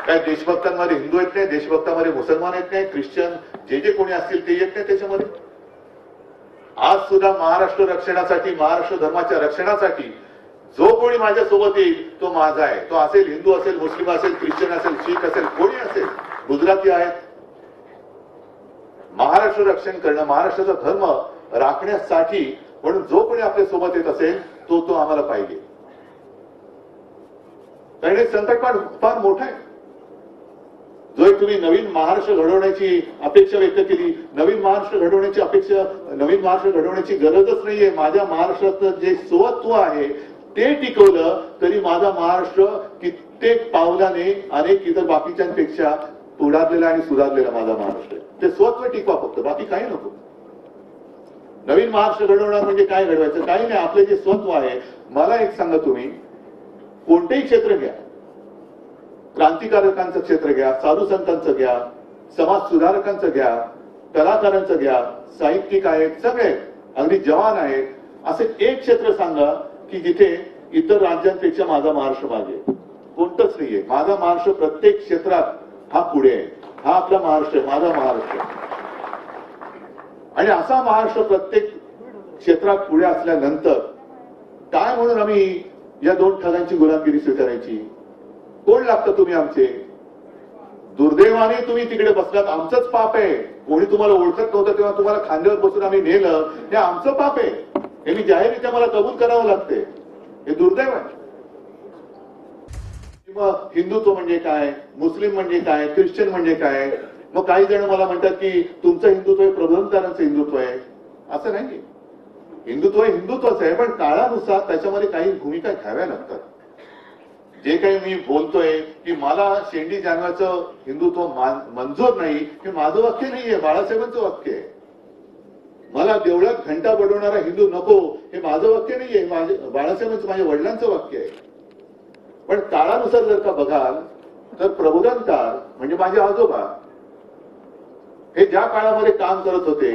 काय देशभक्तांमध्ये हिंदू येत नाही, देशभक्तांमध्ये मुसलमान येत नाही, ख्रिश्चन जे जे कोणी असतील ते येत नाही त्याच्यामध्ये. आज सुद्धा महाराष्ट्र रक्षणासाठी, महाराष्ट्र धर्माच्या रक्षणासाठी जो कोणी माझ्या सोबत येईल तो माझा आहे. तो असेल हिंदू असेल, मुस्लिम असेल, ख्रिश्चन असेल, शीख असेल, कोणी असेल, गुजराती आहेत. महाराष्ट्र रक्षण करणं, महाराष्ट्राचा धर्म राखण्यासाठी म्हणून जो कोणी आपल्या सोबत येत असेल तो आम्हाला पाहिजे. कारण हे संकट फार मोठं आहे. जो एक तुम्ही नवीन महाराष्ट्र घडवण्याची अपेक्षा व्यक्त केली, नवीन महाराष्ट्र घडवण्याची अपेक्षा, नवीन महाराष्ट्र घडवण्याची गरजच नाहीये. माझ्या महाराष्ट्राचं जे स्वत्व आहे ते टिकवलं तरी माझा महाराष्ट्र कित्येक पावलाने अनेक इतर बाकीच्यांपेक्षा पुढारलेला आणि सुधारलेला माझा महाराष्ट्र. ते स्वत्व टिकवा फक्त, बाकी काही नको. नवीन महाराष्ट्र घडवणार म्हणजे काय घडवायचं, काही नाही. आपलं जे स्वत्व आहे, मला एक सांगा, तुम्ही कोणतेही क्षेत्र घ्या, क्रांतिकारकांचं क्षेत्र घ्या, साधू संतांचं घ्या, समाज सुधारकांचं घ्या, कलाकारांचं घ्या, साहित्यिक आहेत, सगळे अगदी जवान आहेत, असे एक क्षेत्र सांगा की जिथे इतर राज्यांपेक्षा माझा महाराष्ट्र मागे. कोणतंच नाहीये. माझा महाराष्ट्र प्रत्येक क्षेत्रात हा पुढे आहे. हा आपला महाराष्ट्र आहे, माझा महाराष्ट्र. आणि असा महाराष्ट्र प्रत्येक क्षेत्रात पुढे असल्यानंतर काय म्हणून आम्ही या दोन ठगांची गुलामगिरी स्वीकारायची? कोण लागतं तुम्ही आमचे? दुर्दैवाने तुम्ही तिकडे बसलात, आमचंच पाप आहे. कोणी तुम्हाला ओळखत नव्हतं तेव्हा तुम्हाला खांद्यावर बसून आम्ही नेलं, हे आमचं पाप आहे. हे मी जाहीररित्या मला कबूल करावं लागते. हे दुर्दैव आहे. मग हिंदुत्व म्हणजे काय, मुस्लिम म्हणजे काय, ख्रिश्चन म्हणजे काय? मग काही जण मला म्हणतात की तुमचं हिंदुत्व हे प्रबोधनकारांचं हिंदुत्व आहे. असं नाही. हिंदुत्व हे हिंदुत्वच आहे, पण काळानुसार त्याच्यामध्ये काही भूमिका घ्याव्या लागतात. जे काही मी बोलतोय की मला शेंडी जानवाचं हिंदुत्व मंजूर नाही, हे माझं वाक्य नाहीये, बाळासाहेबांचं वाक्य आहे. मला देवळात घंटा बडवणारा हिंदू नको, हे माझं वाक्य नाहीये, बाळासाहेबांचं, माझ्या वडिलांचं वाक्य आहे. पण काळानुसार जर का बघाल तर प्रबोधनकार म्हणजे माझे आजोबा हे ज्या काळामध्ये काम करत होते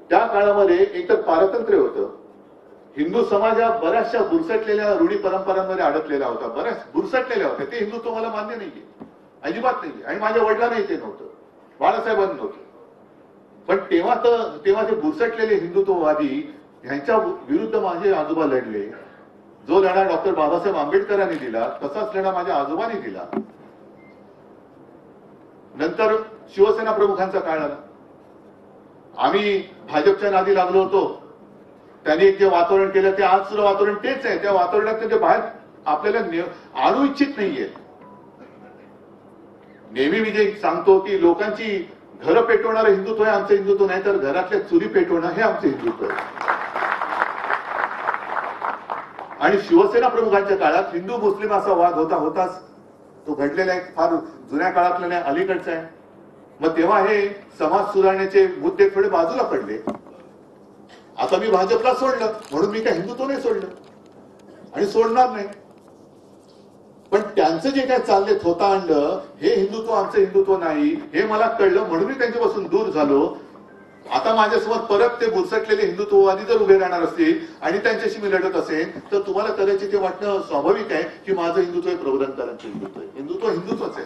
त्या काळामध्ये एकतर पारतंत्र्य होतं. हिंदू समाज हा बऱ्याचशा बुरसटलेल्या रूढी परंपरांमध्ये अडकलेला होता, बऱ्याच बुरसटलेल्या होत्या. ते हिंदुत्व मला मान्य नाहीये, अजिबात नाहीये. आणि माझ्या वडिलांनाही ते नव्हतं, बाळासाहेबांना नव्हतं. पण तेव्हा ते बुरसटलेले हिंदुत्ववादी ह्यांच्या विरुद्ध माझे आजोबा लढले. जो लढा डॉक्टर बाबासाहेब आंबेडकरांनी दिला तसाच लढा माझ्या आजोबांनी दिला. नंतर शिवसेना प्रमुखांचा काळ आला. आम्ही भाजपच्या नादी लागलो होतो. त्यांनी जे वातावरण केलं ते आज सुद्धा वातावरण तेच आहे. त्या वातावरणात ते बाहेर आपल्याला आणू इच्छित नाहीये. नेहमी मी जे सांगतो की लोकांची घरं पेटवणारं हिंदुत्व आहे आमचं हिंदुत्व, नाही तर घरातल्या चुरी पेटवणं हे आमचं हिंदुत्व आहे. आणि शिवसेना प्रमुखांच्या काळात हिंदू मुस्लिम असा वाद होताच. तो घडलेला आहे, फार जुन्या काळातला नाही, अलीकडचा आहे. मग तेव्हा हे समाज सुधारण्याचे मुद्दे थोडे बाजूला पडले. आता मी भाजपला सोडलं म्हणून मी काय हिंदुत्व नाही सोडलं आणि सोडणार नाही. पण त्यांचं जे काय चालले थोतांड, हे हिंदुत्व आमचं हिंदुत्व नाही हे मला कळलं म्हणून मी त्यांच्यापासून दूर झालो. आता माझ्यासमोर परत ते बुरसटलेले हिंदुत्ववादी जर उभे राहणार असतील आणि त्यांच्याशी मी लढत असेल तर तुम्हाला कदाचित ते वाटणं स्वाभाविक आहे की माझं हिंदुत्व हे प्रबोधनकारांचं हिंदुत्व आहे. हिंदुत्व हिंदुत्वच आहे.